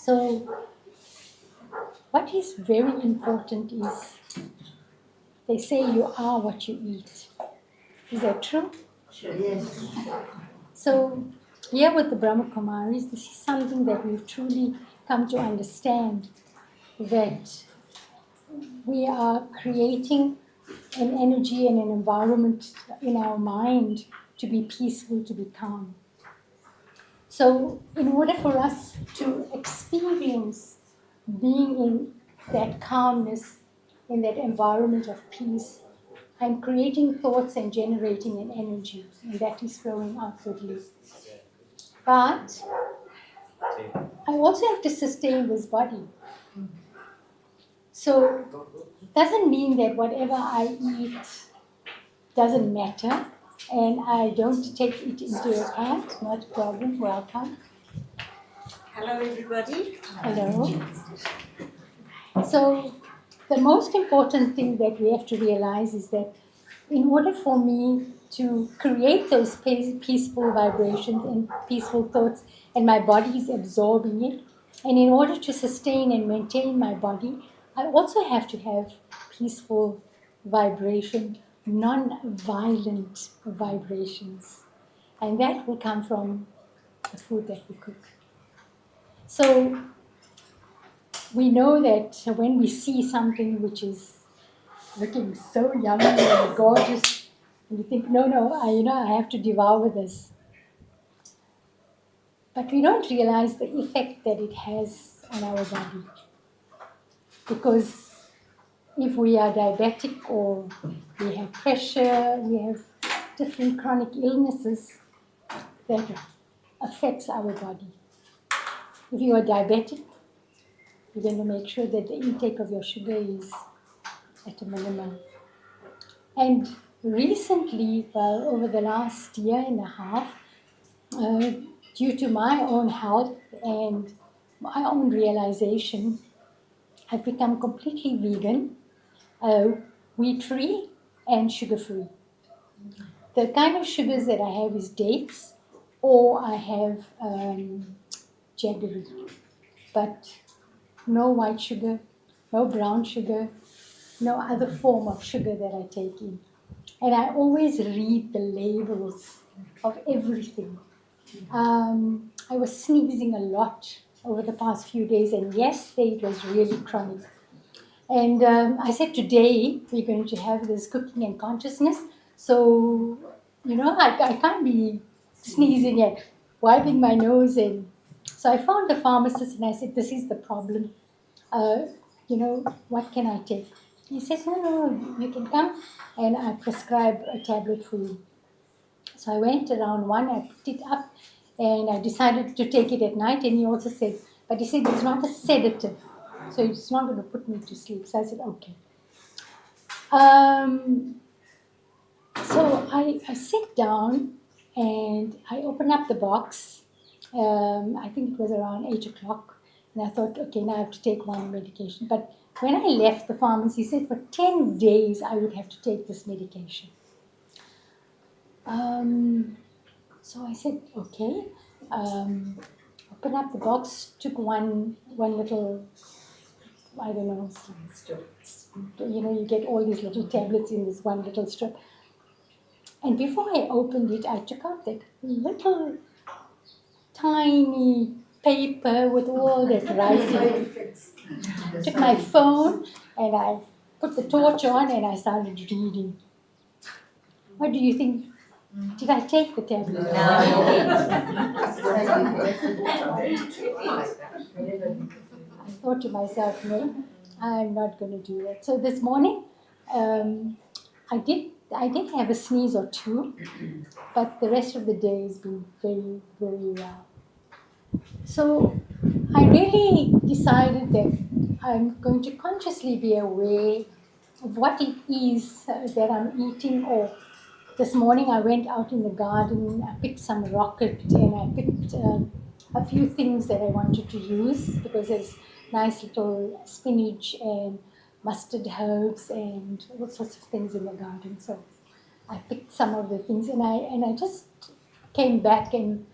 So what is very important is they say you are what you eat. Is that true? Sure. Yes. So here with the Brahma Kumaris, this is something that we've truly come to understand, that we are creating an energy and an environment in our mind to be peaceful, to be calm. So in order for us to experience being in that calmness, in that environment of peace, I'm creating thoughts and generating an energy, and that is flowing outwardly. But I also have to sustain this body. So it doesn't mean that whatever I eat doesn't matter and I don't take it into account. Not a problem. Welcome. Hello, everybody. Hello. So the most important thing that we have to realize is that in order for me to create those peaceful vibrations and peaceful thoughts, and my body is absorbing it, and in order to sustain and maintain my body, I also have to have peaceful vibration, non-violent vibrations. And that will come from the food that we cook. So we know that when we see something which is looking so yummy and gorgeous, and you think, no, I have to devour this. But we don't realize the effect that it has on our body. Because if we are diabetic or we have pressure, we have different chronic illnesses that affects our body. If you are diabetic, you're going to make sure that the intake of your sugar is at a minimum. And recently, well, over the last year and a half, due to my own health and my own realization, I've become completely vegan, wheat-free and sugar-free. The kind of sugars that I have is dates, or I have jaggery, but no white sugar, no brown sugar, no other form of sugar that I take in. And I always read the labels of everything. I was sneezing a lot over the past few days, and yesterday it was really chronic. And I said, today we're going to have this cooking and consciousness. So, I can't be sneezing and wiping my nose. And so I found the pharmacist and I said, this is the problem. What can I take? He said, no, you can come and I prescribe a tablet for you. So I went around one, I picked it up, and I decided to take it at night. And he also said, but he said it's not a sedative, so it's not going to put me to sleep. So I said, okay. So I sit down and I open up the box. I think it was around 8 o'clock. And I thought, okay, now I have to take one medication. But when I left the pharmacy, he said for 10 days I would have to take this medication. So I said, okay. Open up the box, took one little, I don't know, you get all these little tablets in this one little strip. And before I opened it, I took out that little tiny paper with all that writing. Took my phone and I put the torch on and I started reading. What do you think? Did I take the tablet? No. I thought to myself, no, I'm not going to do that. So this morning, I did have a sneeze or two, but the rest of the day has been very, very well. So I really decided that I'm going to consciously be aware of what it is that I'm eating. Or this morning I went out in the garden, I picked some rocket and I picked a few things that I wanted to use because there's nice little spinach and mustard herbs and all sorts of things in the garden. So I picked some of the things and I just came back and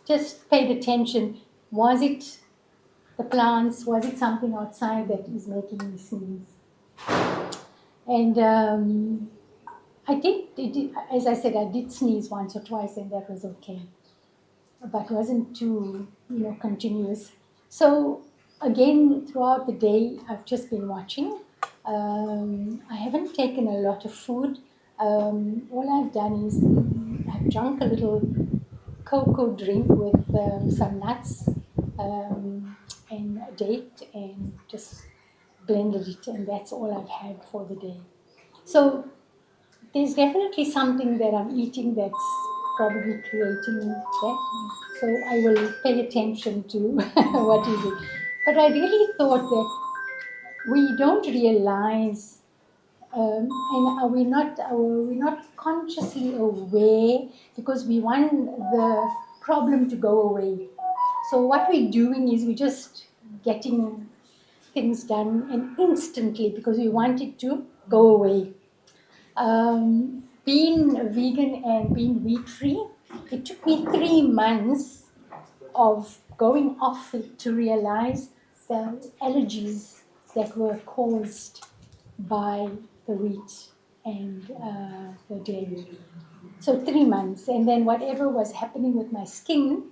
just paid attention. Was it the plants? Was it something outside that is making me sneeze? And as I said, I did sneeze once or twice, and that was okay, but wasn't too, continuous. So again, throughout the day, I've just been watching. I haven't taken a lot of food. All I've done is I've drunk a little cocoa drink with some nuts and a date, and just blended it, and that's all I've had for the day. So there's definitely something that I'm eating that's probably creating that. So I will pay attention to what is it. But I really thought that we don't realize, and we're not consciously aware, because we want the problem to go away. So what we're doing is we're just getting things done and instantly, because we want it to go away. Being vegan and being wheat free, it took me 3 months of going off it to realize the allergies that were caused by the wheat and the dairy. So 3 months, and then whatever was happening with my skin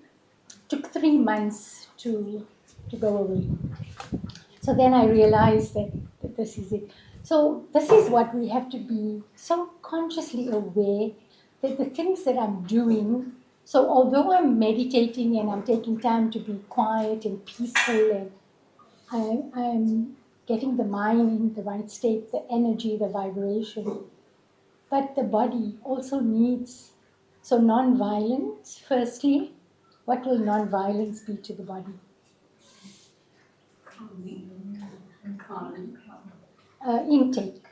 took 3 months to go away. So then I realized that this is it. So this is what we have to be so consciously aware, that the things that I'm doing, so although I'm meditating and I'm taking time to be quiet and peaceful, and I'm getting the mind in the right state, the energy, the vibration, but the body also needs, so non-violence, firstly, what will non-violence be to the body? Intake.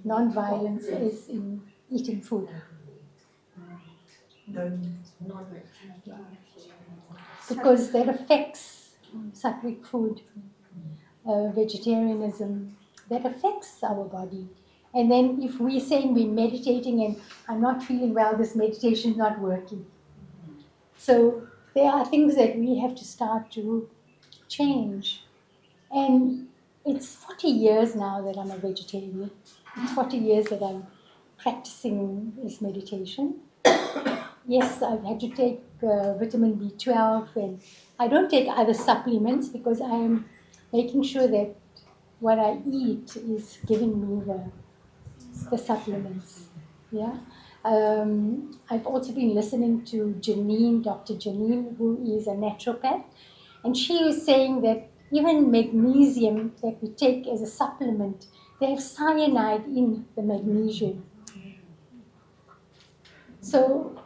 Non-violence is in eating food. Because that affects sattvic food, vegetarianism, that affects our body. And then if we're saying we're meditating and I'm not feeling well, this meditation is not working. So there are things that we have to start to change. And it's 40 years now that I'm a vegetarian. It's 40 years that I'm practicing this meditation. Yes, I've had to take vitamin B12, and I don't take other supplements because I am making sure that what I eat is giving me the supplements. Yeah. I've also been listening to Janine, Dr. Janine, who is a naturopath, and she was saying that even magnesium that we take as a supplement, they have cyanide in the magnesium. So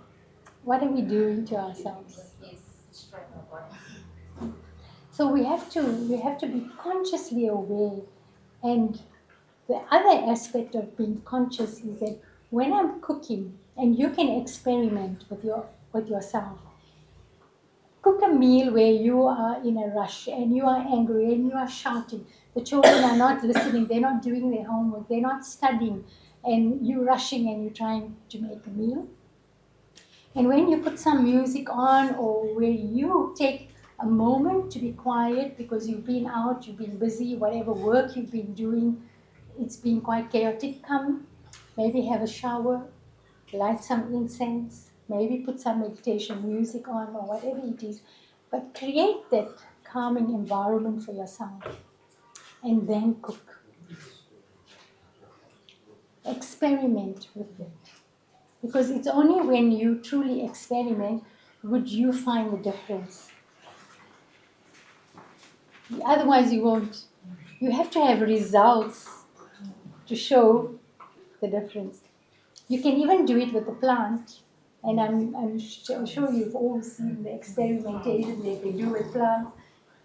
what are we doing to ourselves? So we have to be consciously aware. And the other aspect of being conscious is that when I'm cooking, and you can experiment with yourself, cook a meal where you are in a rush and you are angry and you are shouting. The children are not listening, they're not doing their homework, they're not studying, and you're rushing and you're trying to make a meal. And when you put some music on, or where you take a moment to be quiet because you've been out, you've been busy, whatever work you've been doing, it's been quite chaotic, come, maybe have a shower, light some incense, maybe put some meditation music on or whatever it is, but create that calming environment for yourself and then cook. Experiment with it. Because it's only when you truly experiment would you find the difference. Otherwise you won't. You have to have results to show the difference. You can even do it with a plant, and I'm sure you've all seen the experimentation that they do with plants.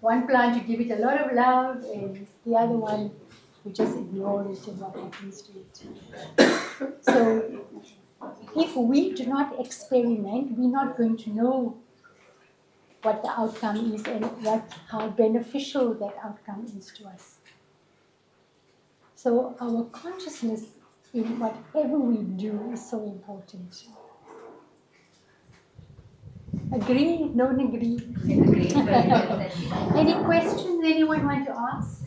One plant you give it a lot of love, and the other one you just ignore it and what happens to it. So if we do not experiment, we're not going to know what the outcome is and how beneficial that outcome is to us. So our consciousness in whatever we do is so important. Agree? Don't agree? Agree. Any questions anyone want to ask?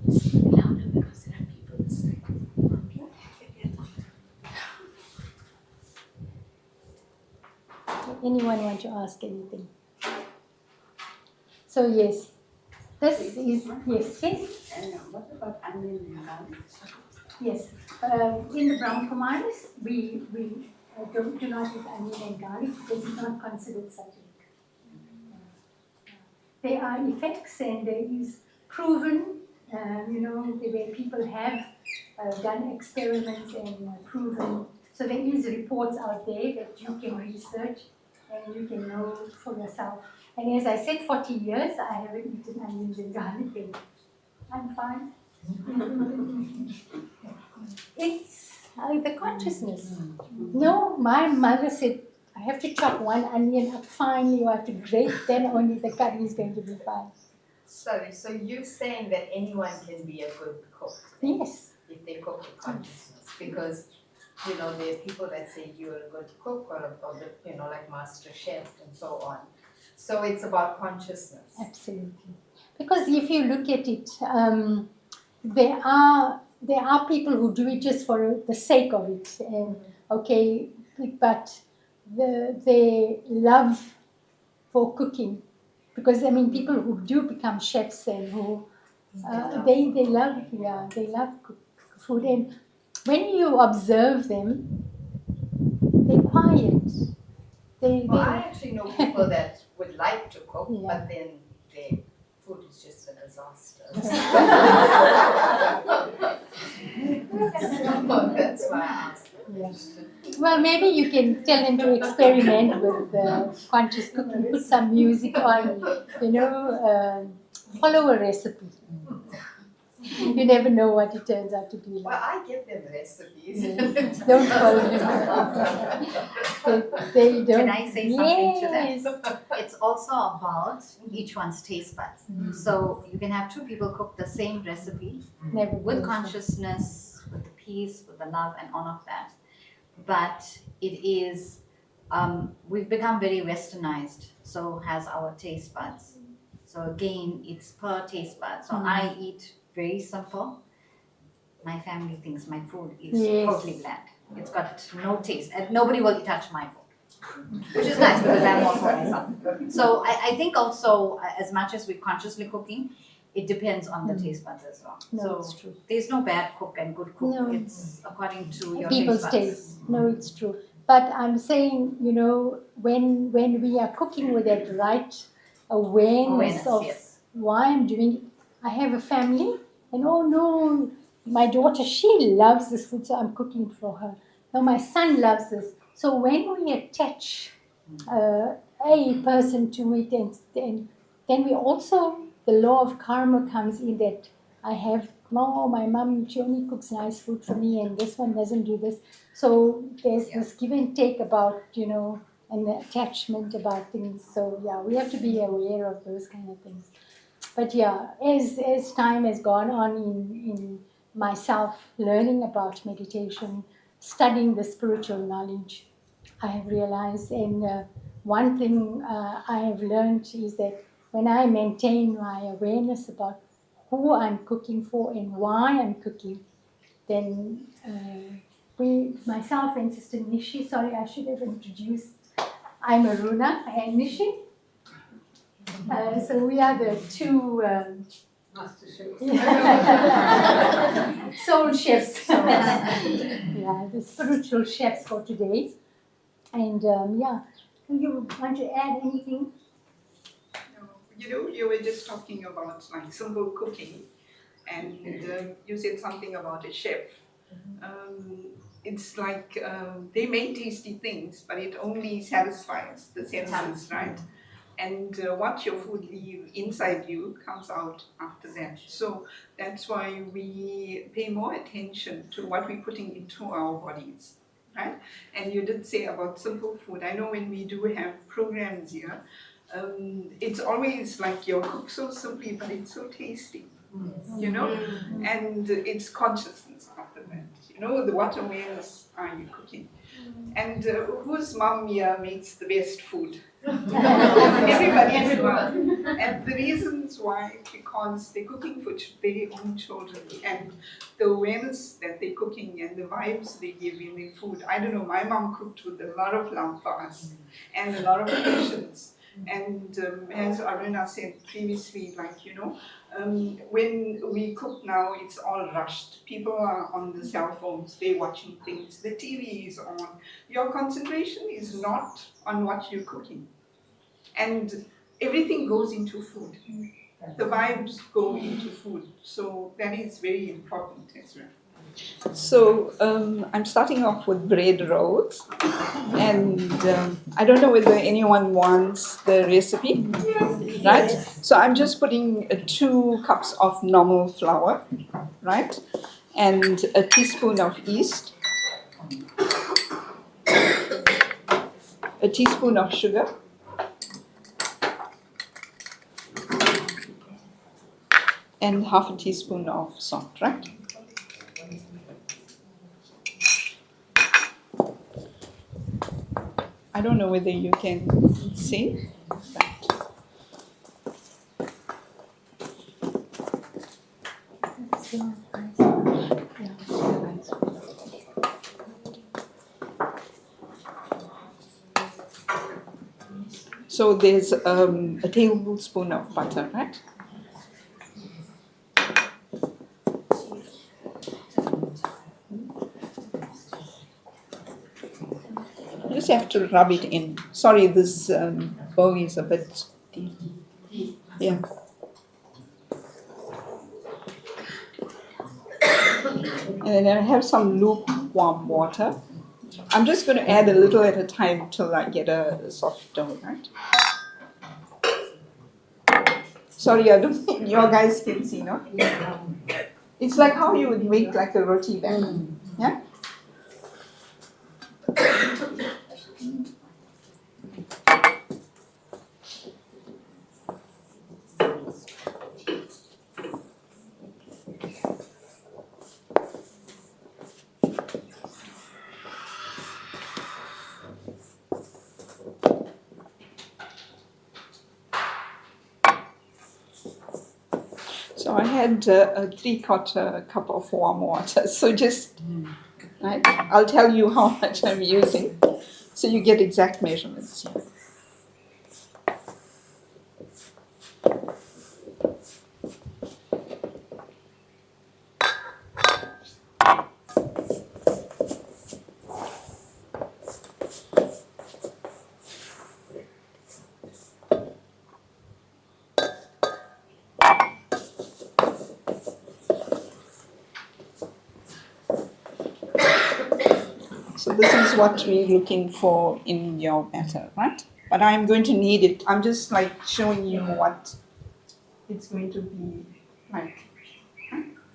Speak louder because there are people listening. Anyone want to ask anything? So yes, this is yes. What about onion and garlic? Yes, in the brown Kumaris, we do not use onion and garlic because it's not considered satiric. There are effects and there is proven, where people have done experiments and proven. So there is reports out there that you can research and you can know for yourself. And as I said, 40 years I haven't eaten onions and garlic and I'm fine. It's the consciousness. No, my mother said, I have to chop one onion up finely, you have to grate, then only the curry is going to be fine. Sorry, so you're saying that anyone can be a good cook? Yes. If they cook with consciousness? Because, there are people that say you're a good cook or like master chef and so on. So it's about consciousness. Absolutely. Because if you look at it, there are people who do it just for the sake of it. And okay, but their love for cooking, because people who do become chefs and who they love food, and when you observe them, they're quiet. Well, I actually know people that would like to cook, Yeah. but then their food is just a disaster. That's why I asked. Yeah. Well, maybe you can tell them to experiment with conscious cooking. Put some music on, follow a recipe. You never know what it turns out to be Well, like. I give them recipes. Don't follow them. They don't. Can I say something to that? Yes. It's also about each one's taste buds. So you can have two people cook the same recipe Never with goes. consciousness, with the peace, with the love, and all of that. But it is, we've become very westernized, so has our taste buds. So again, it's per taste bud. So I eat very simple. My family thinks my food is Yes. totally bland. It's got no taste, and nobody will touch my food, which is nice because I'm more for myself. So I think also, as much as we're consciously cooking, it depends on the taste buds as well. No, So it's true. there's no bad cook and good cook. No. It's according to your People's taste buds. taste. No, it's true. But I'm saying, when we are cooking with that right awareness of yes. why I'm doing it. I have a family, and oh no, my daughter, she loves this food, so I'm cooking it for her. No, my son loves this. So when we attach a person to it, and then we also, the law of karma comes in that I have, my mom, she only cooks nice food for me, and this one doesn't do this. So there's this give and take about, and the attachment about things. So yeah, we have to be aware of those kind of things. But yeah, as time has gone on in myself learning about meditation, studying the spiritual knowledge, I have realized, and one thing I have learned is that when I maintain my awareness about who I'm cooking for and why I'm cooking, then myself and Sister Nishi, sorry, I should have introduced, I'm Aruna and Nishi. So we are the two Master chef. soul chefs. Yeah, the spiritual chefs for today. And yeah, do you want to add anything? You were just talking about like simple cooking, and you said something about a chef. It's like they make tasty things, but it only satisfies the senses, right? And what your food leaves inside you comes out after that. So that's why we pay more attention to what we're putting into our bodies, right? And you did say about simple food. I know when we do have programs here, it's always like you cook so simply, but it's so tasty, and it's consciousness after that. What awareness are you cooking? And whose mum here makes the best food? Everybody's mum. And the reasons why, because they're cooking for their own children, and the awareness that they're cooking and the vibes they give in their food. I don't know, my mom cooked with a lot of love for us and a lot of patience. And as Aruna said previously, like, when we cook now, it's all rushed. People are on the cell phones, they're watching things, the TV is on. Your concentration is not on what you're cooking. And everything goes into food. The vibes go into food. So that is very important as well. So I'm starting off with bread rolls, and I don't know whether anyone wants the recipe, right? So I'm just putting 2 cups of normal flour, right, and a teaspoon of yeast, a teaspoon of sugar, and half a teaspoon of salt, right? I don't know whether you can see. So there's a tablespoon of butter, right? You just have to rub it in. Sorry, this bowl is a bit deep. Yeah. And then I have some lukewarm water. I'm just going to add a little at a time till I get a soft dough, right? Sorry, I don't think your guys can see, no? It's like how you would make like a roti batter, yeah? So I had a 3/4 cup of warm water. So just, right? I'll tell you how much I'm using, so you get exact measurements. So this is what we're looking for in your batter, right? But I'm going to need it. I'm just like showing you what it's going to be like.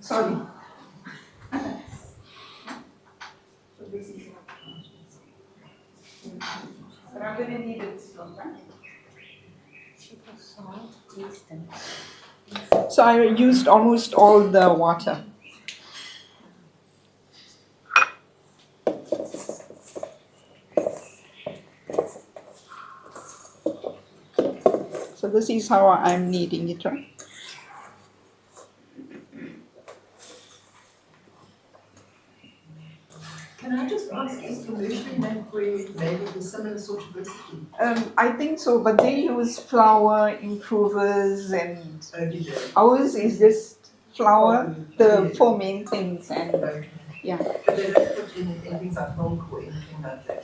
Sorry. So this is but I'm going to need it, right? So I used almost all the water. So this is how I'm kneading it, right? Can I just ask, is commercially made bread made with a similar sort of recipe? I think so, but they use flour improvers, and ours is just flour, the 4 main things, and yeah. But they don't put in things like milk or anything like that?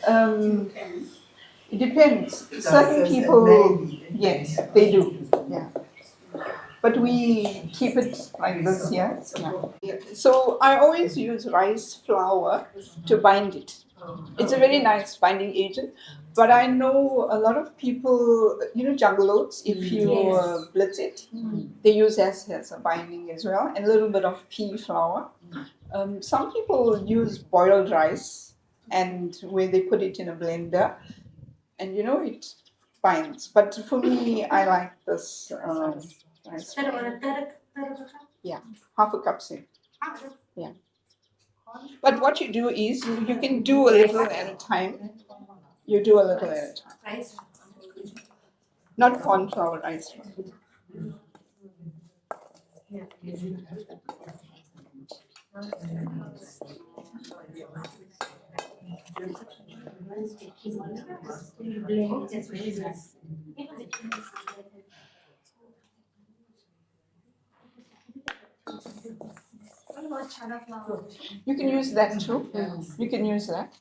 It depends. Certain So people, maybe. yes, they do. Yeah. But we keep it like this, yeah. So I always use rice flour to bind it. It's a very nice binding agent. But I know a lot of people, jungle oats, if you blitz it, they use as a binding as well, and a little bit of pea flour. Some people use boiled rice, and where they put it in a blender, and it binds. But for me, I like this rice. Yeah, half a cup, say. Yeah. But what you do is you can do a little at a time. You do a little at a time. Not corn flour, rice flour. You can use that too. You can use that.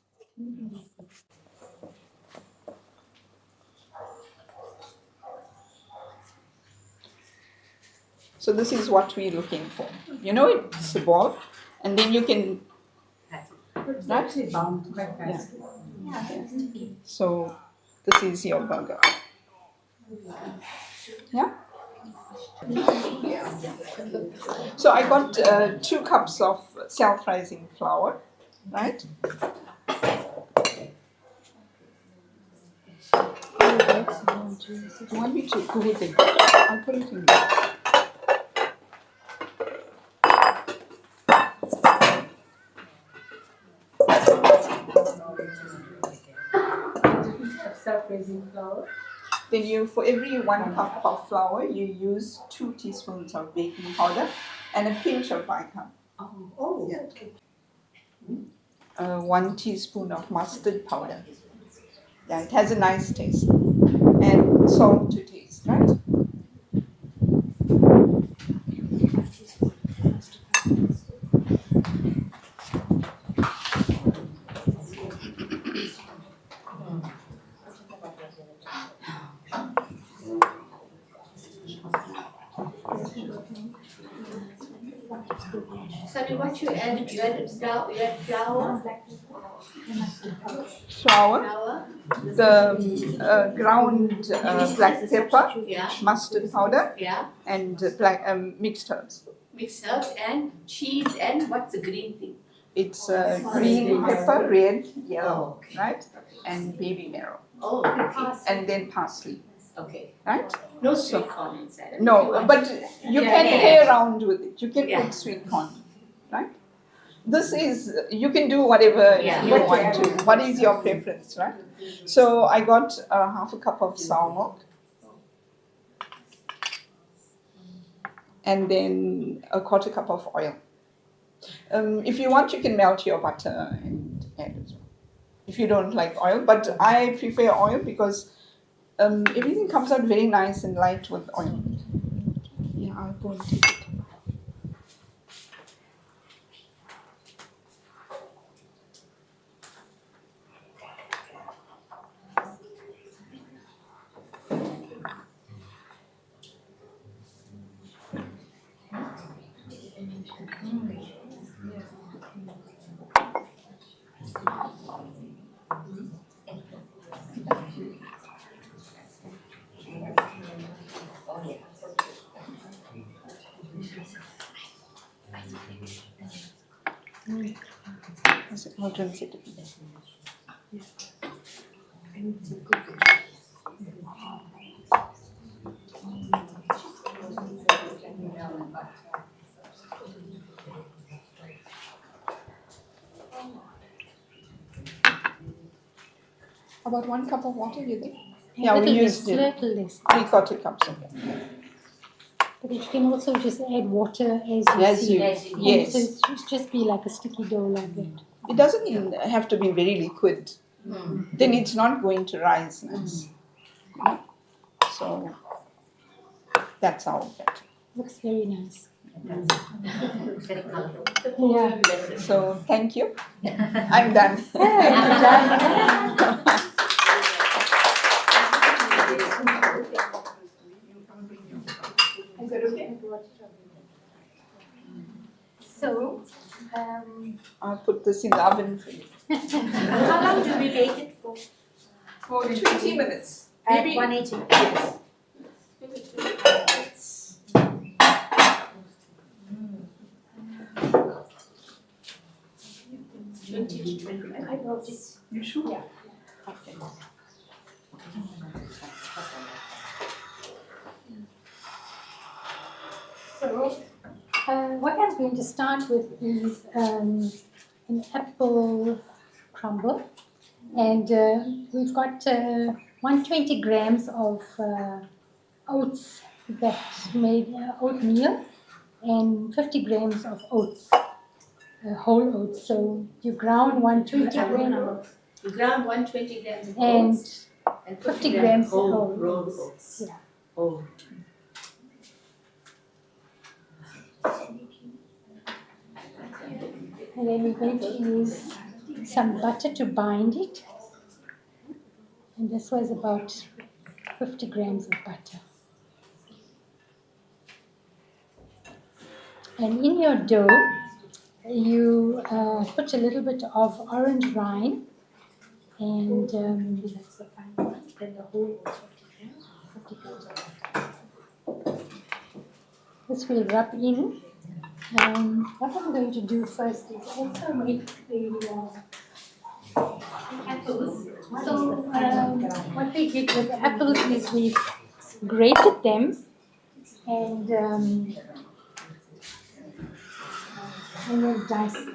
So this is what we're looking for. You know, it's a ball, and then you can. It's actually bound quite fast. So this is your burger. Yeah. So I got 2 cups of self-rising flour, right? You want me to put it in? I'll put it in there. Self-raising flour. Then you, for every 1 cup of flour, you use 2 teaspoons of baking powder and a pinch of bicarb. Oh, Yeah. okay. 1 teaspoon of mustard powder. Yeah, it has a nice taste. And salt to taste, right? Sorry, what you added? You added flour? Flour, the ground black pepper, Yeah. mustard powder, Yeah. and black mixed herbs. Mixed herbs and cheese and what's the green thing? It's green pepper, red, yellow, okay. right? And baby marrow, Oh, okay. and then parsley, Okay. right? No sweet corn inside. No, but you Yeah, can yeah. play around with it. You can Yeah. put sweet corn, right? This is, you can do whatever Yeah. you want to. What is your preference, right? So I got half a cup of sour milk, and then a 1/4 cup of oil. If you want, you can melt your butter and add as well. If you don't like oil, but I prefer oil because everything comes out very nice and light with oil. Yeah, I'll go and take it. I'll drink it. About 1 cup of water, you think? Yeah, we used little less. 3/4 cups of it. But you can also just add water as you see. And Yes. so it's just be like a sticky dough like that. It doesn't even have to be very liquid. Then it's not going to rise nice. So that's how that. Looks very nice. Very colorful. Yeah. So thank you. I'm done. Is that okay? So, I'll put this in the oven for you. How long do we bake it for? For 20 minutes. At Maybe. 180. Yes. You sure? Yeah. Okay. so what I'm going to start with is an apple crumble, and we've got 120 grams of oats that made oatmeal, and 50 grams of oats, whole oats. So you ground 120 grams You ground 120 grams of and oats and 50 grams whole whole rolled oats. oats. Yeah. Oh. And then we're going to use some butter to bind it. And this was about 50 grams of butter. And in your dough, you put a little bit of orange rind and That's the fine one. Then the whole was 50 grams of butter. this will rub in. What I'm going to do first is also make the apples. So what we did with the apples is we grated them and then diced.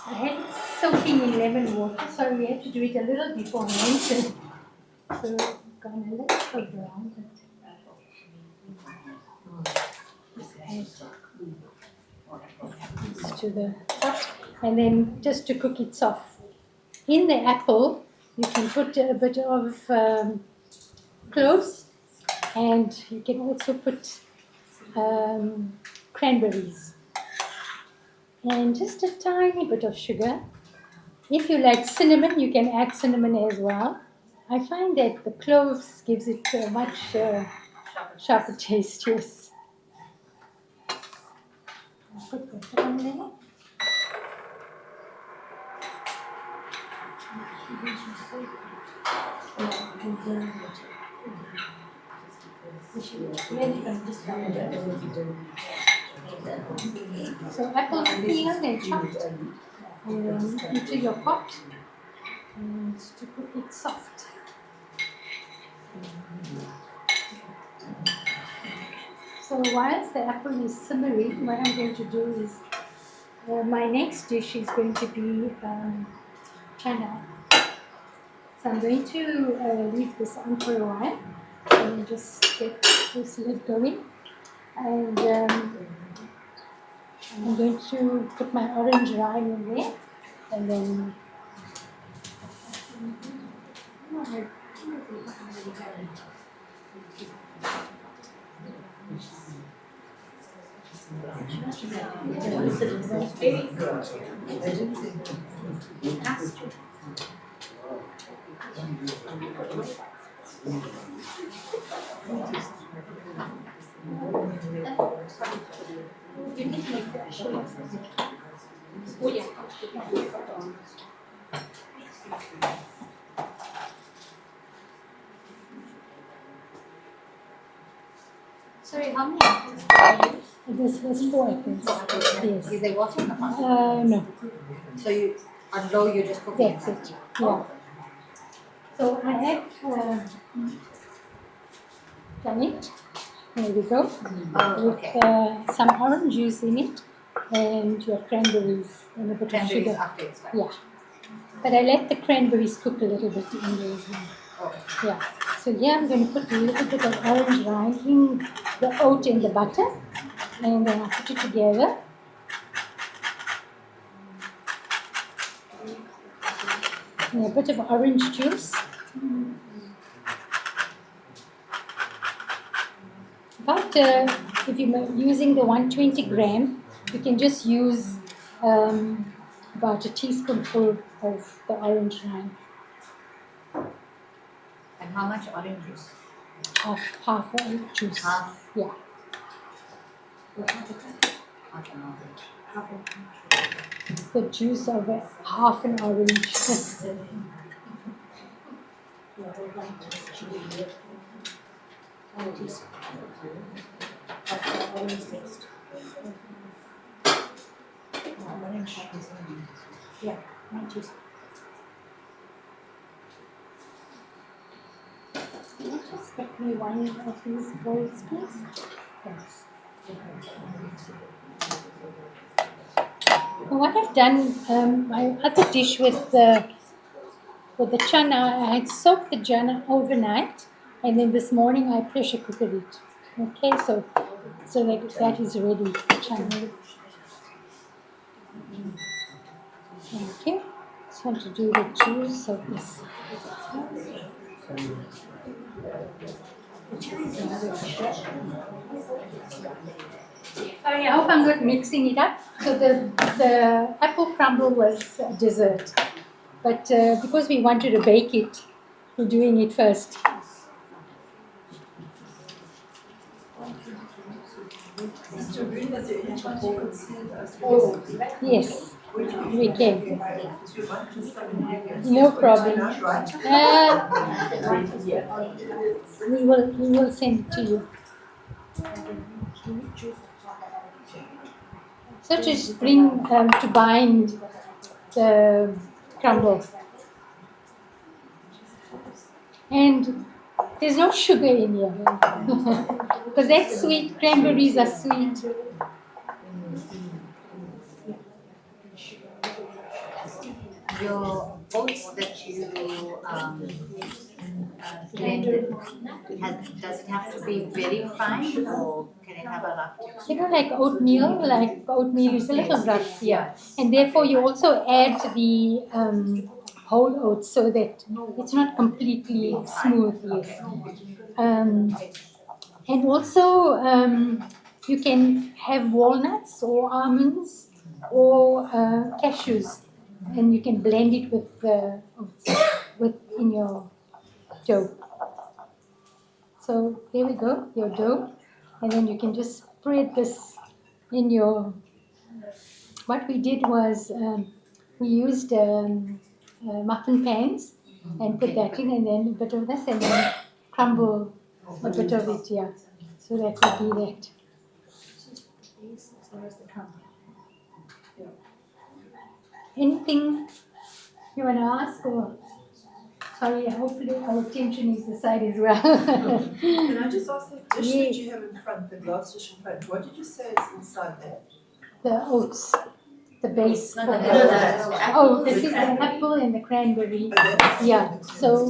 I had it soaking in lemon water, so we had to do it a little beforehand. So gone a little brown, but to the pot, and then just to cook it soft. In the apple, you can put a bit of cloves, and you can also put cranberries, and just a tiny bit of sugar. If you like cinnamon, you can add cinnamon as well. I find that the cloves gives it a much sharper taste, yes. I'll put that on there. So apples peeled and chopped into your pot and to cook it soft. So whilst the apple is simmering, what I'm going to do is my next dish is going to be chana. So I'm going to leave this on for a while and just get this lid going. And I'm going to put my orange rind in there, and then Sorry, how many apples did you use? this was 4 apples. Yes. Is there water in the pot? No, So you, on low, you're just cooking that's it. Yeah. So I have done it. There we go. Oh, With okay. some orange juice in it and your cranberries and a bit of Cranberries sugar. after it's done. Yeah. But I let the cranberries cook a little bit in there as well. Oh. Yeah. So here I'm going to put a little bit of orange rind in the oat and the butter, and then I'll put it together. And a bit of orange juice. But if you're using the 120 gram, you can just use about a teaspoonful of the orange rind. And how much orange juice? Half orange juice. Half. Yeah. Half an orange. The juice of half an orange. Yeah, one teaspoon. Can you just get me one of these bowls, please? Thanks. What I've done, my other dish with the chana, I had soaked the chana overnight, and then this morning I pressure cooked it. Okay, so that is ready, chana. Okay, just want to do the juice of this. Sorry, I hope I'm not mixing it up. So the apple crumble was a dessert, but because we wanted to bake it, we're doing it first. Sister Green, is there any chance you could send us? Yes, Would you? we can. If you want to some ingredients. No problem. Right? We will send it to you. So just bring to bind the crumble. And there's no sugar in here. Because that's sweet, cranberries are sweet. Your oats that you blended, does it have to be very fine or can it have a rough texture? You know, like oatmeal is a little rough, yeah. And therefore you also add the whole oats so that it's not completely smooth, yes. And also you can have walnuts or almonds or cashews, and you can blend it with in your dough. So there we go, your dough, and then you can just spread this in your. What we did was we used muffin pans and put that in, and then a bit of this, and then crumble a bit of it, yeah. So that would be that. Anything you want to ask, or sorry, hopefully our attention is the side as well. Can I just ask the dish that Yes. you have in front, the glass dish in front, what did you say is inside that? The oats, the base. No, for no, the- no, no. Oh, this is the apple and the cranberry. Yeah, so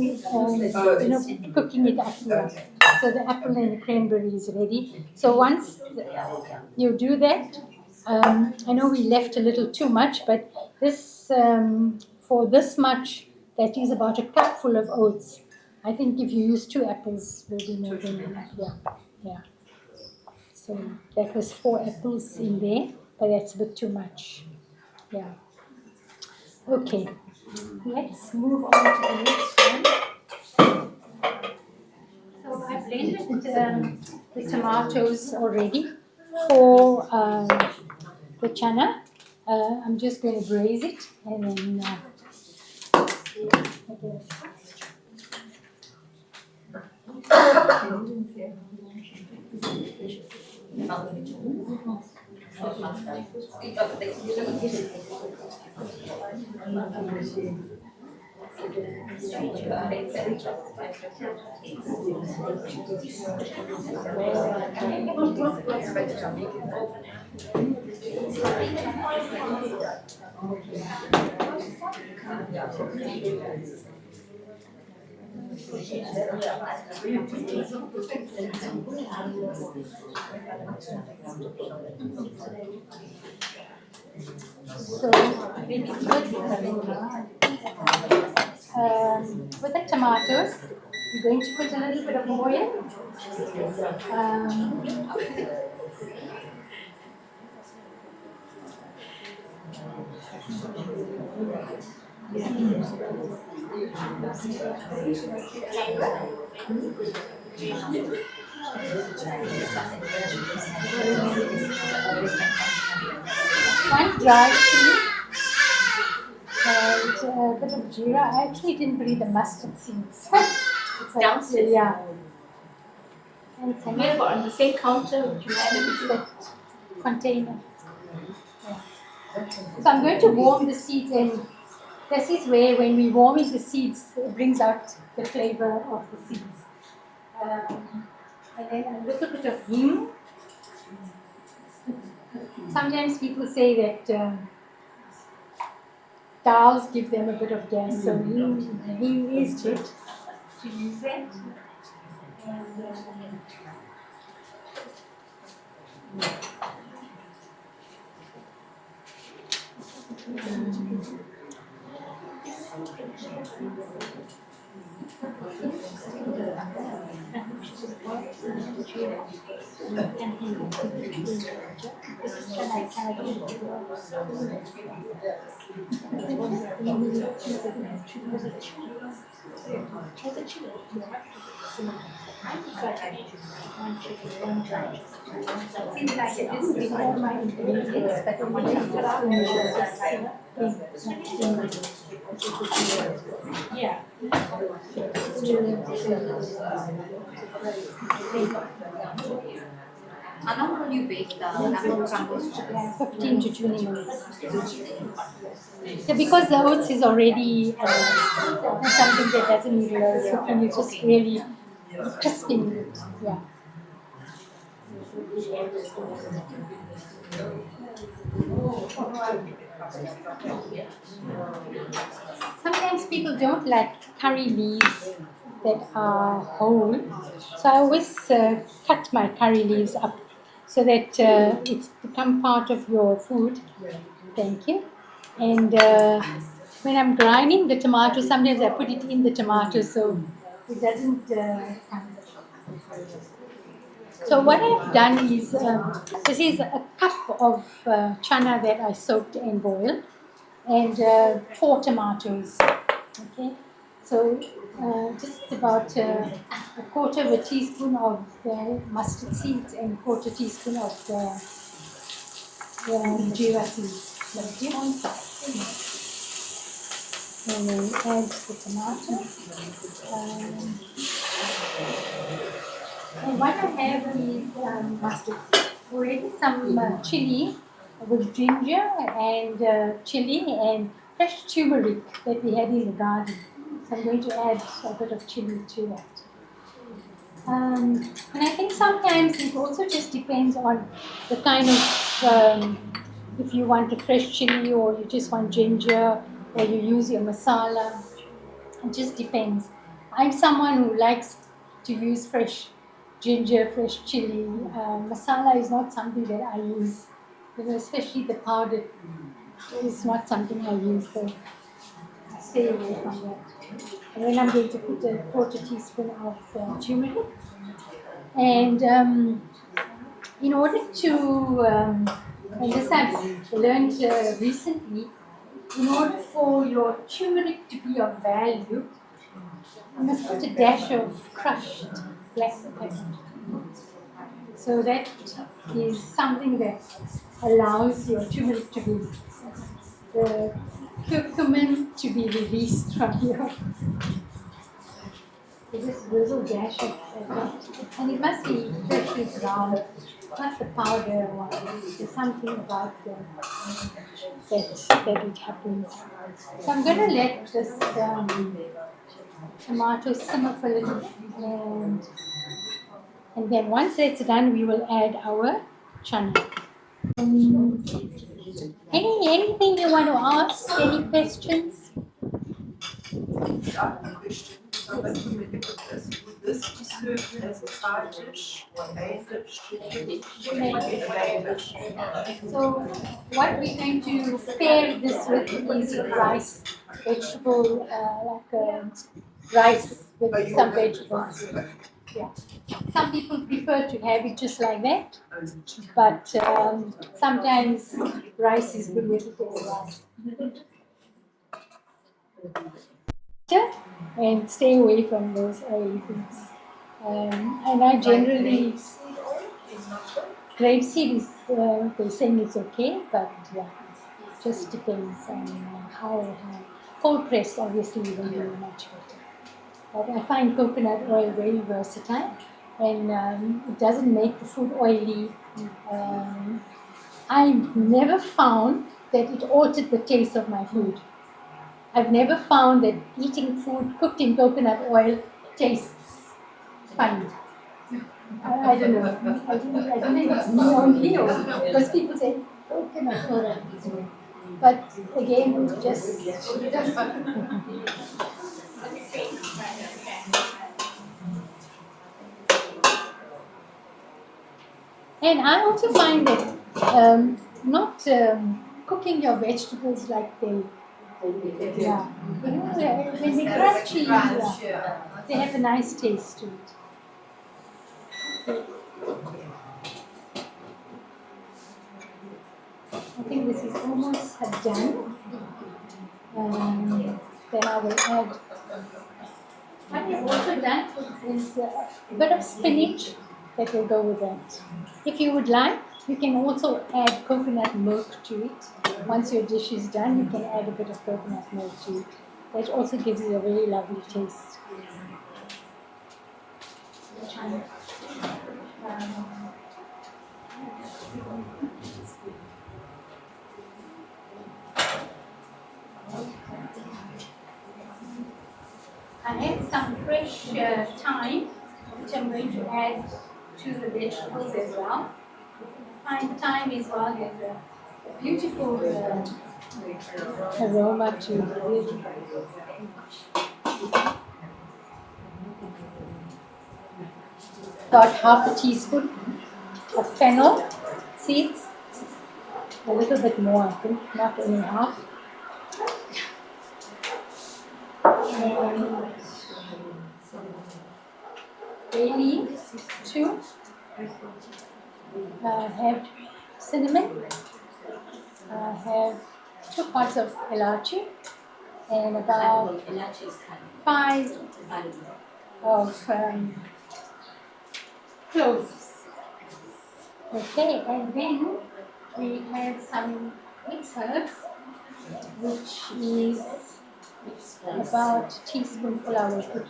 cooking it up. Yeah. Okay. So the apple and the cranberry is ready. So once you do that, I know we left a little too much, but this for this much, that is about a cup full of oats. I think if you use 2 apples, will be more than enough. Yeah. So that was 4 apples in there, but that's a bit too much. Yeah. Okay. Let's move on to the next one. So I blended the tomatoes already for the chana. I'm just going to braise it and then. So with the tomatoes, I'm going to put a little bit of oil. One dry seed, and a bit of jeera. I actually didn't bring the mustard seeds. It's Downstairs. Yeah. And some Here, on the same counter, you had it. that container. Yeah. So I'm going to warm the seeds, and this is where, when we warming the seeds, it brings out the flavor of the seeds. And then a little bit of hing. Sometimes people say that dals give them a bit of gas, so he is good to use that. Seems like it didn't bring all my ingredients, but only yeah. How long will you bake the apple crumbles? 15 to 20 minutes. So because the oats is already something that doesn't need a lot of cooking, it's just really crisping it. Yeah. Sometimes people don't like curry leaves that are whole, so I always cut my curry leaves up so that it's become part of your food. Thank you. And when I'm grinding the tomato, sometimes I put it in the tomato so it doesn't come. So what I've done is, this is a cup of chana that I soaked and boiled, and 4 tomatoes. Okay, so just about a quarter of a teaspoon of mustard seeds and quarter teaspoon of jeera seeds. Thank you. And then add the tomato. And what I have is mustard, already some chili with ginger and chili and fresh turmeric that we had in the garden. So I'm going to add a bit of chili to that. And I think sometimes it also just depends on the kind of, if you want a fresh chili or you just want ginger or you use your masala. It just depends. I'm someone who likes to use fresh ginger, fresh chili. Masala is not something that I use, especially the powder is not something I use, so I stay away from that. And then I'm going to put a quarter teaspoon of turmeric. And in order to, and this I've learned recently, in order for your turmeric to be of value, you must put a dash of crushed black pepper. So that is something that allows your turmeric to be, the curcumin to be released from your. So just a little dash of pepper. And it must be freshly ground, not the powder one. There's something about that it happens. So I'm going to let this tomato simmer for a little bit, and then once it's done, we will add our chana. Anything you want to ask? Any questions? Question. Would this be served as a side dish or main dish? So what we're going to pair this with is rice, vegetable, rice with some vegetables. Yeah. Some people prefer to have it just like that, but sometimes rice is good with it as well. And stay away from those oily things. And I generally, grapeseed is, they're saying it's okay, but yeah, it just depends on how cold press obviously will be much better. But I find coconut oil very versatile, and it doesn't make the food oily. I've never found that it altered the taste of my food. I've never found that eating food cooked in coconut oil tastes funny. I don't know. I don't think it's me only, or because people say coconut oil. But again, just and I also find that not cooking your vegetables like they, yeah, when they're crunchy, yeah, they have a nice taste to it. I think this is almost done. Then I will add. What I've also done is a bit of spinach that will go with that. If you would like, you can also add coconut milk to it. Once your dish is done, you can add a bit of coconut milk to it. That also gives it a very lovely taste. I have some fresh thyme, which I'm going to add to the vegetables as well. Fine thyme as well has a beautiful aroma to it. About half a teaspoon of fennel seeds, a little bit more, I think, not only half. And bay leaves, 2. Have cinnamon. Have 2 parts of elachi and about 5 of cloves. Okay, and then we have some mixed herbs, which is about a teaspoonful I will put.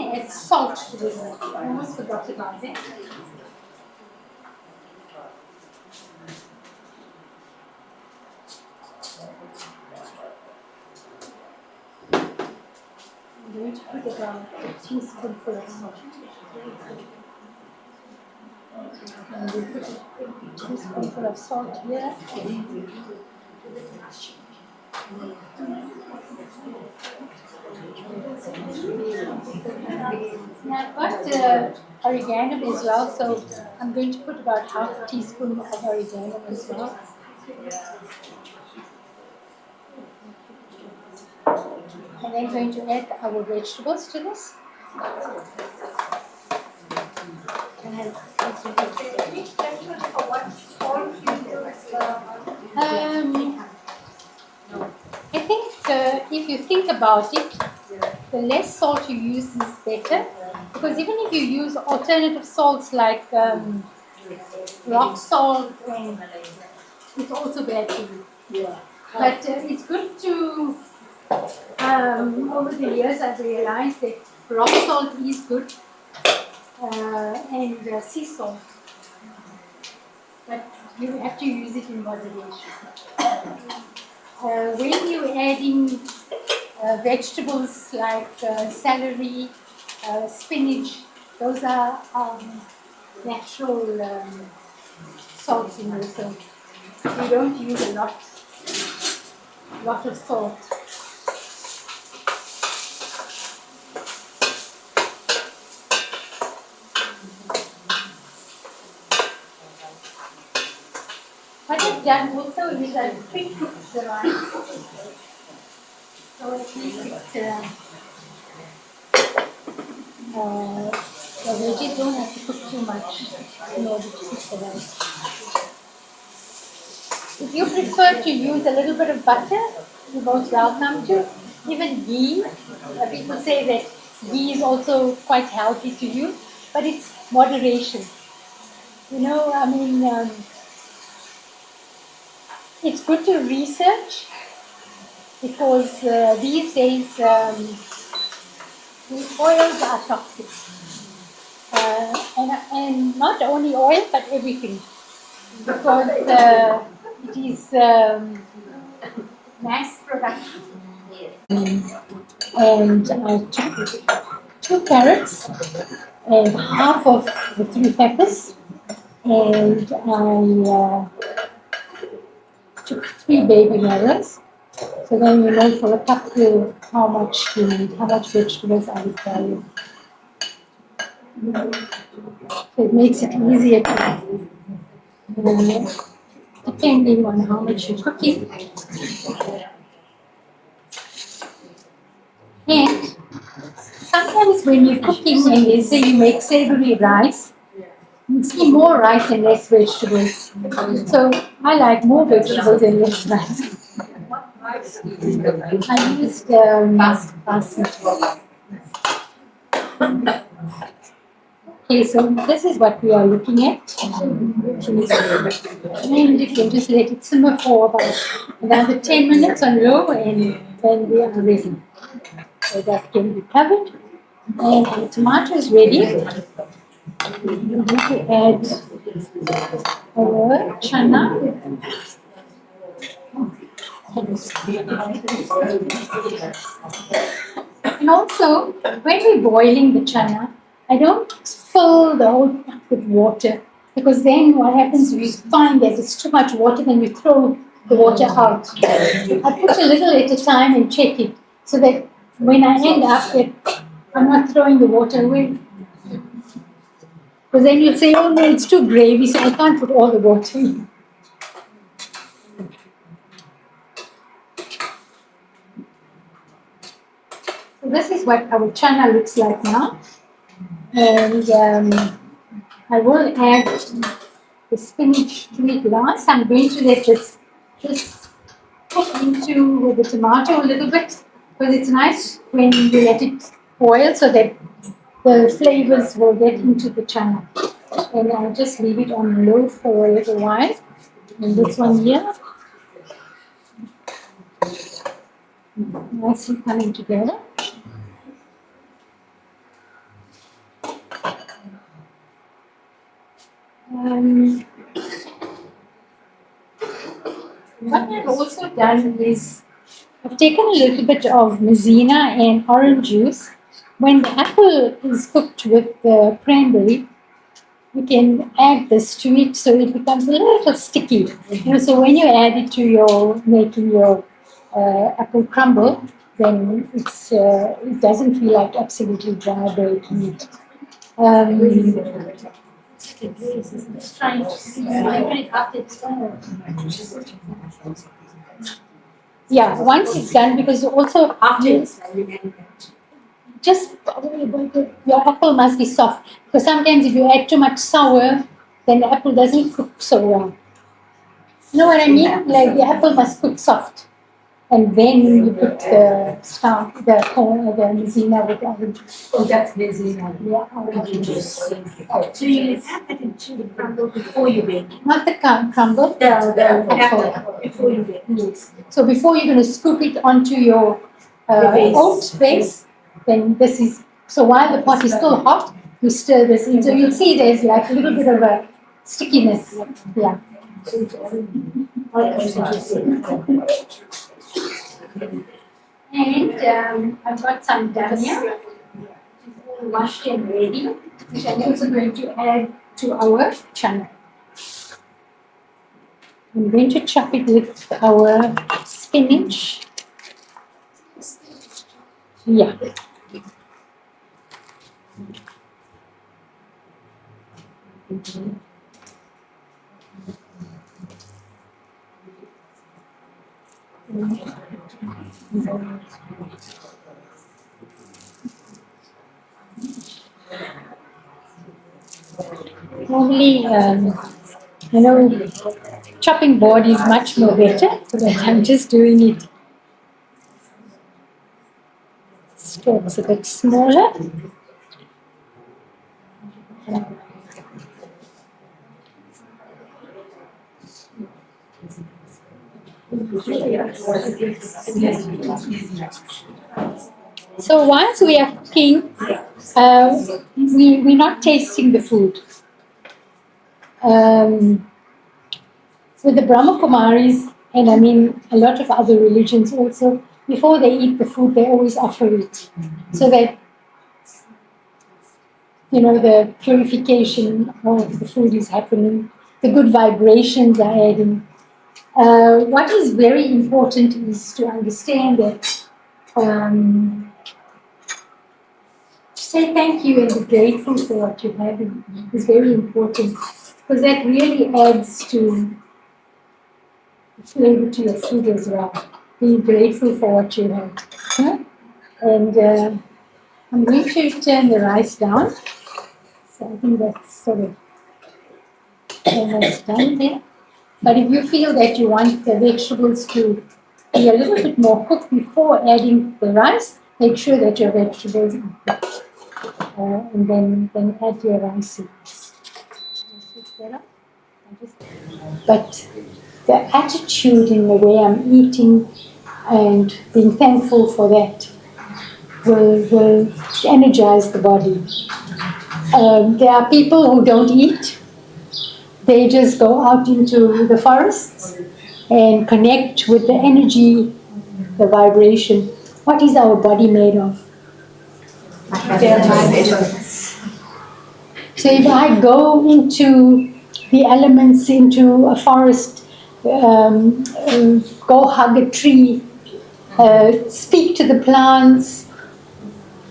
Add salt to this. I almost forgot about that. I'm going to put about a teaspoonful of salt. And we put a teaspoonful of salt here. Now I've got oregano as well, so I'm going to put about half a teaspoon of oregano as well. And then going to add our vegetables to this. I think if you think about it, the less salt you use is better, because even if you use alternative salts like rock salt, it's also bad for you. Yeah. But it's good to, over the years I've realized that rock salt is good and sea salt. But you have to use it in moderation. When you're adding vegetables like celery, spinach, those are natural salts in there, so you don't use a lot of salt. What I've done also is I've pre-cooked the rice, so at least the veggies don't have to cook too much in order to cook the rice. If you prefer to use a little bit of butter, you're most welcome to. Even ghee, people say that ghee is also quite healthy to use, but it's moderation. You know, I mean, it's good to research, because these days the oils are toxic. And not only oil, but everything. Because it is mass production. And I took 2 carrots and half of the 3 peppers, and I took 3 baby melons. So then you know for a cup how much you need, how much vegetables I require. So it makes it easier to, depending on how much you're cooking. And sometimes when you're cooking and they say you make savory rice, you see more rice and less vegetables. So I like more vegetables and less rice. I used basmati. Okay, so this is what we are looking at. And you can just let it simmer for about another 10 minutes on low, and then we are ready. So that can be covered. And the tomato is ready. We need to add our chana. And also, when we're boiling the chana, I don't fill the whole pot with water, because then what happens is you find that it's too much water, then you throw the water out. I put a little at a time and check it, so that when I end up it, I'm not throwing the water away. Because then you'll say, oh no, it's too gravy, so I can't put all the water in. So this is what our chana looks like now. And I will add the spinach to it last. I'm going to let this just cook into the tomato a little bit, because it's nice when you let it boil so that the flavors will get into the chana. And I'll just leave it on low for a little while. And this one here, nicely coming together. What I've also done is I've taken a little bit of maizena and orange juice. When the apple is cooked with the cranberry, you can add this to it so it becomes a little sticky. So when you add it to your making your apple crumble, then it doesn't feel like absolutely dry breaking it. Just trying to see after it's done. Yeah, once it's done, because also after it's just your apple must be soft, because sometimes if you add too much sour, then the apple doesn't cook so well. You know what I mean? Like the apple must cook soft, and then you put the stuff, the maizena with orange juice. Oh, that's maizena. Yeah, orange juice. So you add that into the crumble before you bake. Not the crumble, the apple. Before you bake. Yes. So before you're going to scoop it onto your oat base, then this is, so while the pot is still hot, you stir this in. So you'll see there's like a little bit of a stickiness. Yeah. And I've got some dhania, washed and ready, which I'm also going to add to our chana. I'm going to chop it with our spinach. Yeah. Normally, chopping board is much more better, but I'm just doing it strokes a bit smaller. So once we are cooking, we're not tasting the food. With the Brahma Kumaris, and I mean a lot of other religions also, before they eat the food, they always offer it, so that the purification of the food is happening, the good vibrations are adding. What is very important is to understand that to say thank you and be grateful for what you're having is very important, because that really adds to flavor to your food as well. Being grateful for what you have. Huh? And I'm going to turn the rice down. So I think that's sort of almost done there. But if you feel that you want the vegetables to be a little bit more cooked before adding the rice, make sure that your vegetables are cooked. And then add your rice seeds. But the attitude in the way I'm eating and being thankful for that will energize the body. There are people who don't eat. They just go out into the forests and connect with the energy, the vibration. What is our body made of? So if I go into the elements, into a forest, go hug a tree, speak to the plants,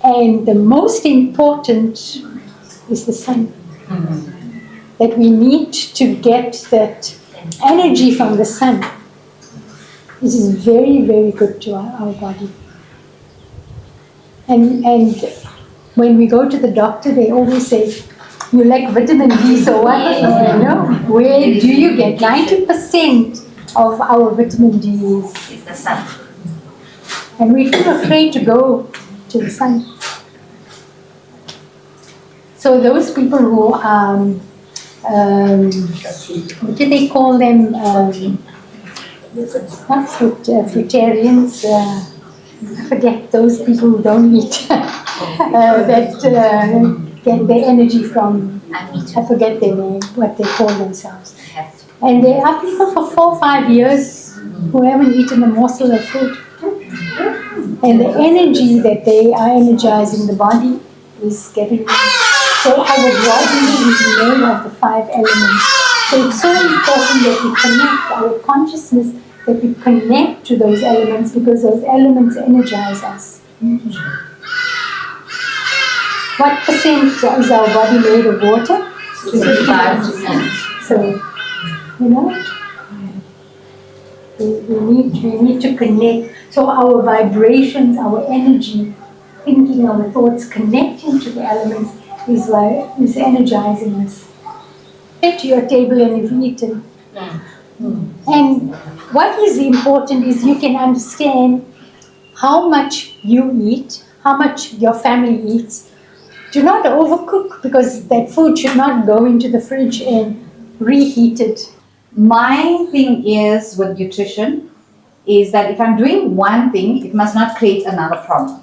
and the most important is the sun. That we need to get that energy from the sun. This is very, very good to our body. And when we go to the doctor, they always say, you lack vitamin D, so what? Where do you get? 90% of our vitamin D It's the sun. and we're too afraid to go to the sun. So those people who what do they call them? Not fruitarians. I forget, those people who don't eat. That get their energy from, I forget their name, what they call themselves. And there are people for 4 or 5 years who haven't eaten a morsel of food. And the energy that they are energizing the body is getting. So our body is made of the 5 elements. So it's so important that we connect our consciousness, that we connect to those elements, because those elements energize us. What percent is our body made of water? 55%. So, we need to connect. So our vibrations, our energy, thinking, our thoughts, connecting to the elements is energizing us. Get to your table and you've eaten. And what is important is you can understand how much you eat, how much your family eats. Do not overcook, because that food should not go into the fridge and reheat it. My thing is with nutrition is that if I'm doing one thing, it must not create another problem.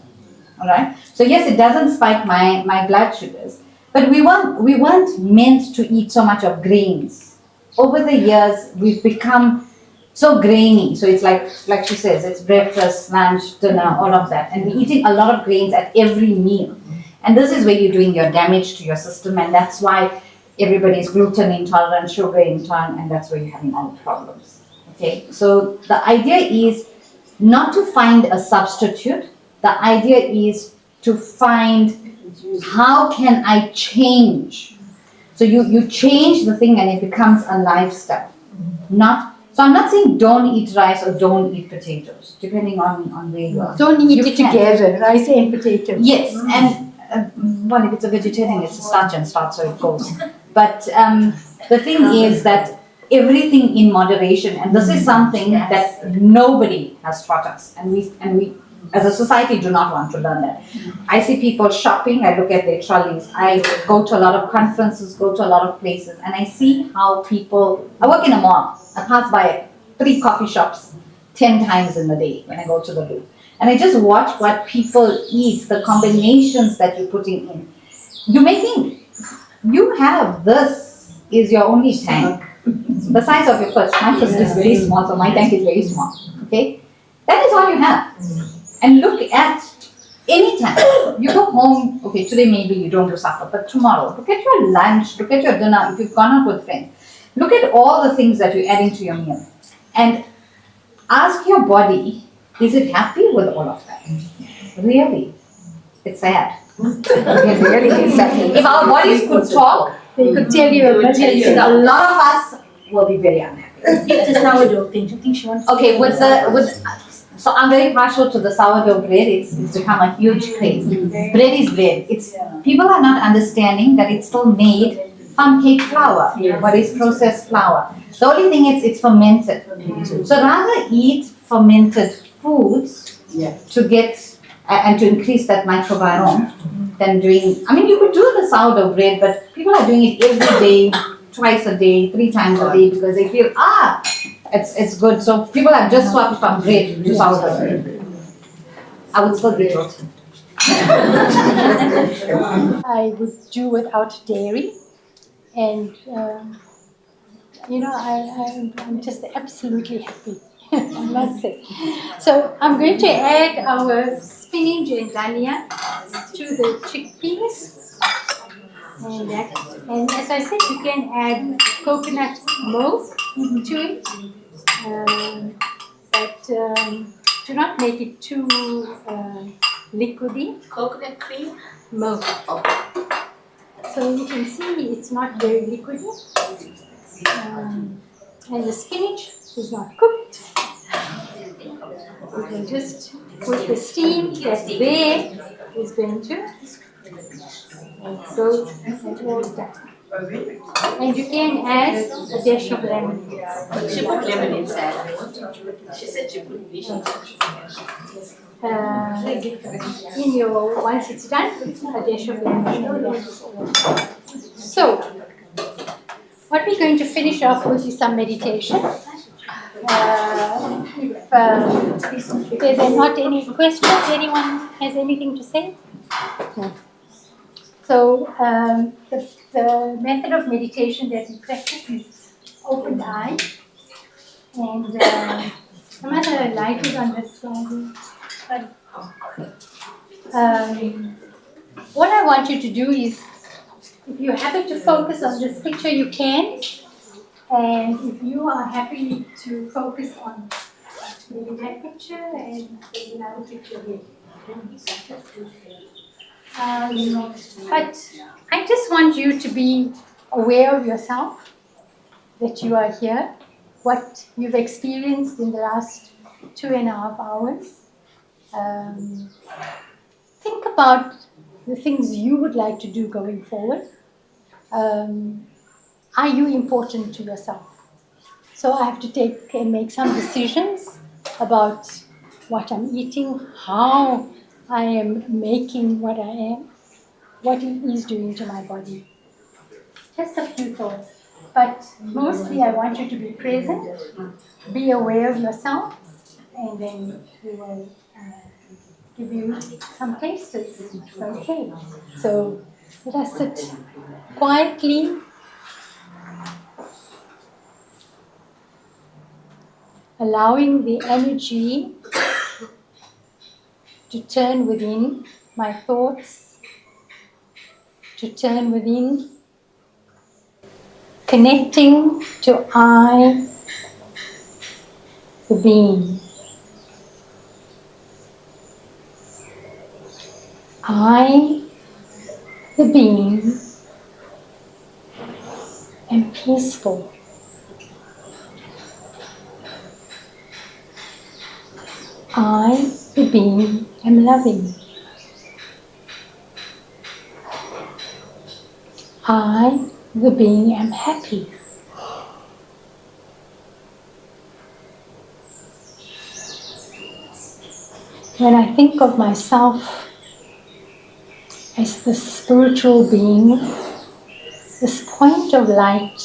All right. So yes, it doesn't spike my blood sugars, but we weren't meant to eat so much of grains. Over the years, we've become so grainy. So it's like she says, it's breakfast, lunch, dinner, all of that, and we're eating a lot of grains at every meal. And this is where you're doing your damage to your system, and that's why everybody's gluten intolerant, sugar intolerant, and that's where you're having all the problems. Okay, so the idea is not to find a substitute. The idea is to find how can I change. So you change the thing and it becomes a lifestyle. So I'm not saying don't eat rice or don't eat potatoes, depending on where you are. Don't eat it together, rice and potatoes. Yes, and well, if it's a vegetarian, it's a starch and starch, so it goes. But the thing is that everything in moderation, and this is something that nobody has taught us, and we as a society do not want to learn that. I see people shopping, I look at their trolleys, I go to a lot of conferences, go to a lot of places, and I see how people, I work in a mall, I pass by 3 coffee shops 10 times in the day when I go to the loo. And I just watch what people eat, the combinations that you're putting in. You have this is your only tank. The size of your fist. My fist is very small, so my tank is very small. Okay? That is all you have. And look at anytime. You go home, okay, today maybe you don't do supper, but tomorrow, look at your lunch, look at your dinner, if you've gone out with friends. Look at all the things that you're adding to your meal. And ask your body, is it happy with all of that? Really? It's sad. It really is sad. If our bodies could talk, They could tell you a million a things. lot of us will be very unhappy. If the sourdough thing, do you think she wants to Okay, so I'm very partial to the sourdough bread. It's become a huge craze. Bread is bread. It's people are not understanding that it's still made from cake flour, but it's processed flour. The only thing is it's fermented. So rather eat fermented foods to get and to increase that microbiome than doing. I mean, you could do the sourdough bread, but people are doing it every day, twice a day, 3 times a day because they feel it's good. So people have just swapped from bread to sourdough bread. I would still be it. I would do without dairy, and I'm just absolutely happy. I must say. So I'm going to add our spinach and dhania to the chickpeas. And as I said, you can add coconut milk to it, but do not make it too liquidy. Coconut cream? Milk. So you can see it's not very liquidy. And the spinach is not cooked. We can just put the steam that's there is going to go all down. And you can add a dash of lemon. She put lemon inside. She said she put fish inside. In your, once it's done, a dash of lemon. So, what we're going to finish off with is some meditation. If there's not any questions, anyone has anything to say? No. So the method of meditation that we practice is open eye, and some other light is on this slide. What I want you to do is, if you're happy to focus on this picture, you can. And if you are happy to focus on maybe that picture and there's another picture here. But I just want you to be aware of yourself, that you are here, what you've experienced in the last 2.5 hours. Think about the things you would like to do going forward. Are you important to yourself? So I have to take and make some decisions about what I'm eating, how I am making what I am, what it is doing to my body. Just a few thoughts. But mostly I want you to be present, be aware of yourself, and then we will give you some tastes. Okay. So let us sit quietly. Allowing the energy to turn within, my thoughts to turn within, connecting to I, the being. I, the being, am peaceful. I, the being, am loving. I, the being, am happy. When I think of myself as the spiritual being, this point of light,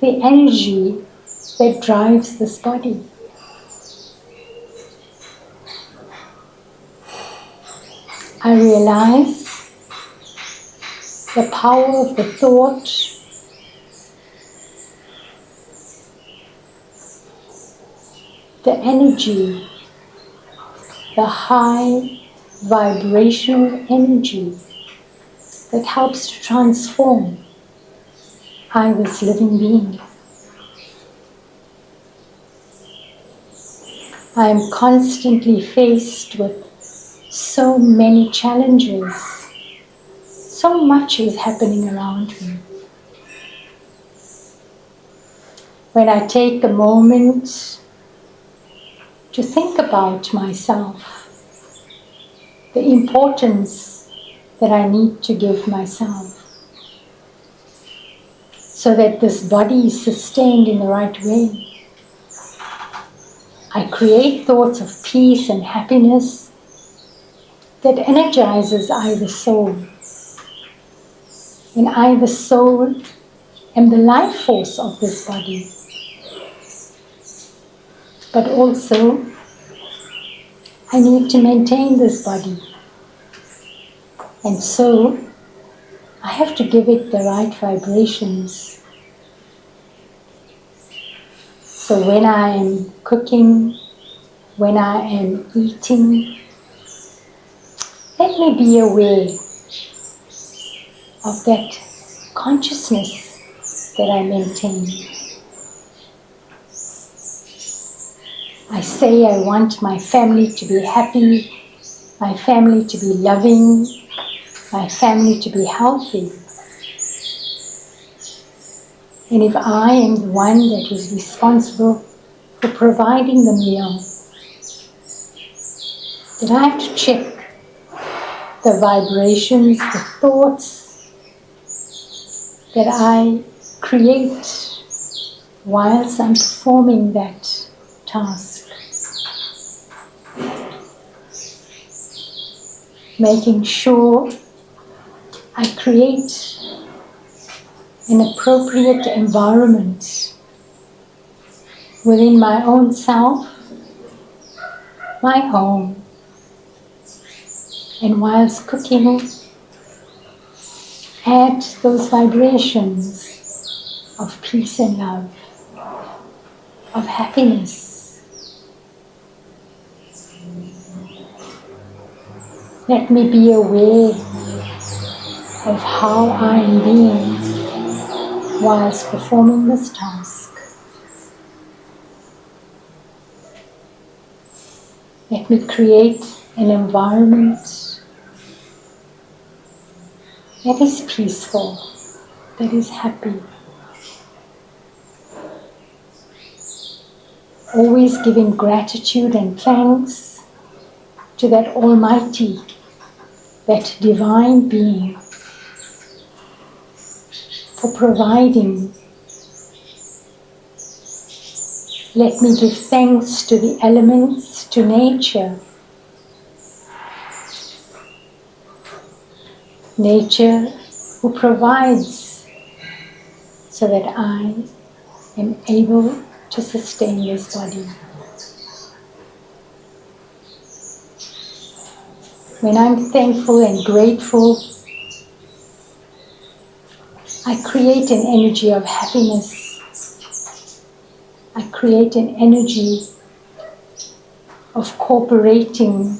the energy that drives this body. I realize the power of the thought, the energy, the high vibrational energy that helps to transform I, this living being. I am constantly faced with so many challenges. So much is happening around me. When I take a moment to think about myself, the importance that I need to give myself so that this body is sustained in the right way. I create thoughts of peace and happiness that energizes I, the soul. And I, the soul, am the life force of this body. But also, I need to maintain this body. And so, I have to give it the right vibrations. So when I am cooking, when I am eating, let me be aware of that consciousness that I maintain. I say I want my family to be happy, my family to be loving, my family to be healthy. And if I am the one that is responsible for providing the meal, then I have to check the vibrations, the thoughts that I create whilst I'm performing that task. Making sure I create an appropriate environment within my own self, my home, and whilst cooking, add those vibrations of peace and love, of happiness. Let me be aware of how I am being whilst performing this task. Let me create an environment that is peaceful, that is happy. Always giving gratitude and thanks to that Almighty, that divine being, for providing. Let me give thanks to the elements, to nature. Nature who provides so that I am able to sustain this body. When I'm thankful and grateful, I create an energy of happiness. I create an energy of cooperating,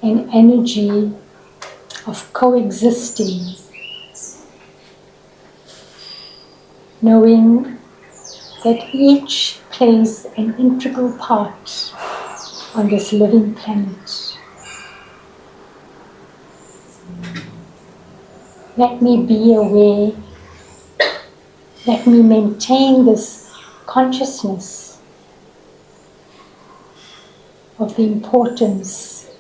an energy of coexisting, knowing that each plays an integral part on this living planet. Let me be aware, let me maintain this consciousness of the importance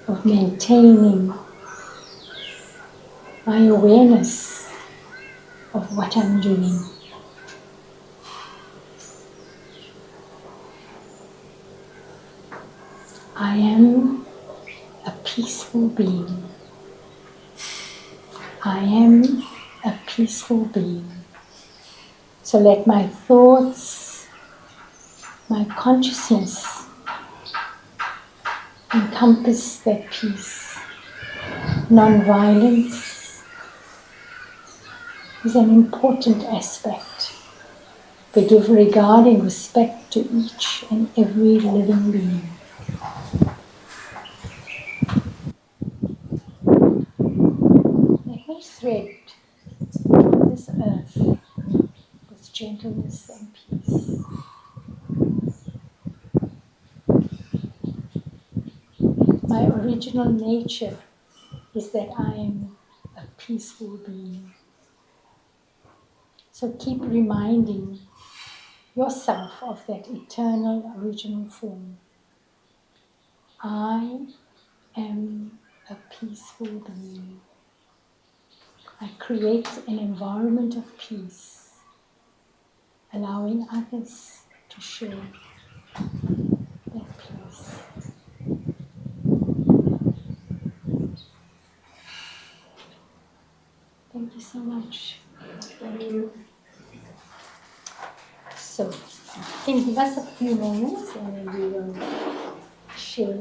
of maintaining my awareness of what I'm doing. I am a peaceful being. I am a peaceful being. So let my thoughts, my consciousness encompass that peace. Non-violence is an important aspect but of regarding respect to each and every living being. Let me thread this earth with gentleness and peace. My original nature is that I am a peaceful being. So keep reminding yourself of that eternal original form. I am a peaceful being. I create an environment of peace, allowing others to share that peace. Thank you so much. So, can you give us a few moments and then we will share